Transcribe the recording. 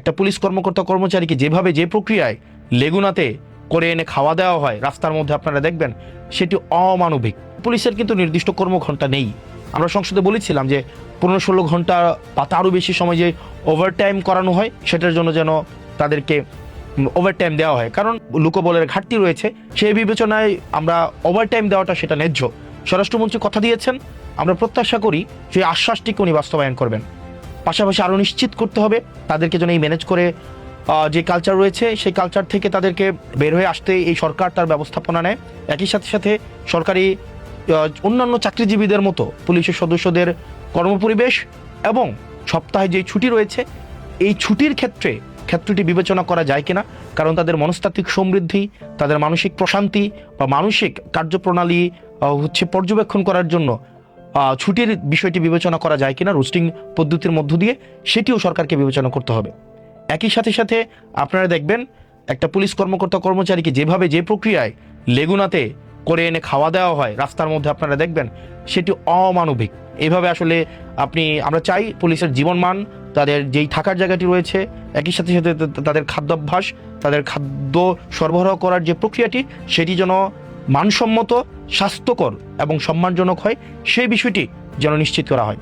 একটা পুলিশ কর্মকর্তা কর্মচারীকে যেভাবে যে প্রক্রিয়ায় লেগুনাতে করে এনে খাওয়া দেওয়া হয় রাস্তার মধ্যে, আপনারা দেখবেন সেটি অমানবিক। পুলিশের কিন্তু নির্দিষ্ট কর্মঘণ্টা নেই। আমরা সংসদে বলেছিলাম যে 15-16 ঘন্টা বা তারও বেশি সময় যে ওভারটাইম করানো হয়, সেটার জন্য যেন তাদেরকে ওভারটাইম দেওয়া হয়, কারণ লোকবলের ঘাটতি রয়েছে। সেই বিবেচনায় আমরা ওভারটাইম দেওয়াটা সেটা ন্যায্য। স্বরাষ্ট্রমন্ত্রী কথা দিয়েছেন, আমরা প্রত্যাশা করি সেই আশ্বাসটিকে উনি বাস্তবায়ন করবেন। পাশাপাশি আরও নিশ্চিত করতে হবে তাদেরকে যেন এই ম্যানেজ করে যে কালচার রয়েছে সেই কালচার থেকে তাদেরকে বের হয়ে আসতে এই সরকার তার ব্যবস্থাপনা নেয়। একই সাথে সাথে সরকারি অন্যান্য চাকরিজীবীদের মতো পুলিশের সদস্যদের কর্মপরিবেশ এবং সপ্তাহে যে ছুটি রয়েছে এই ছুটির ক্ষেত্রটি বিবেচনা করা যায় কিনা, কারণ তাদের মনস্তাত্ত্বিক সমৃদ্ধি, তাদের মানসিক প্রশান্তি বা মানসিক কার্যপ্রণালী পর্যবেক্ষণ করার জন্য ছুটির বিষয়টি বিবেচনা করা যায় কিনা রোস্টিং পদ্ধতির মধ্য দিয়ে, সেটিও সরকারকে বিবেচনা করতে হবে। একই সাথে সাথে আপনারা দেখবেন একটা পুলিশ কর্মকর্তা কর্মচারীকে যেভাবে যে প্রক্রিয়ায় লেগুনাতে করে এনে খাওয়া দেওয়া হয় রাস্তার মধ্যে, আপনারা দেখবেন সেটি অমানবিক। এইভাবে আসলে আমরা চাই পুলিশের জীবনমান, তাদের যেই থাকার জায়গাটি রয়েছে, একই সাথে সাথে তাদের খাদ্যাভ্যাস, তাদের খাদ্য সরবরাহ করার যে প্রক্রিয়াটি সেটি যেন মানসম্মত, স্বাস্থ্যকর এবং সম্মানজনক হয়, সেই বিষয়টি যেন নিশ্চিত করা হয়।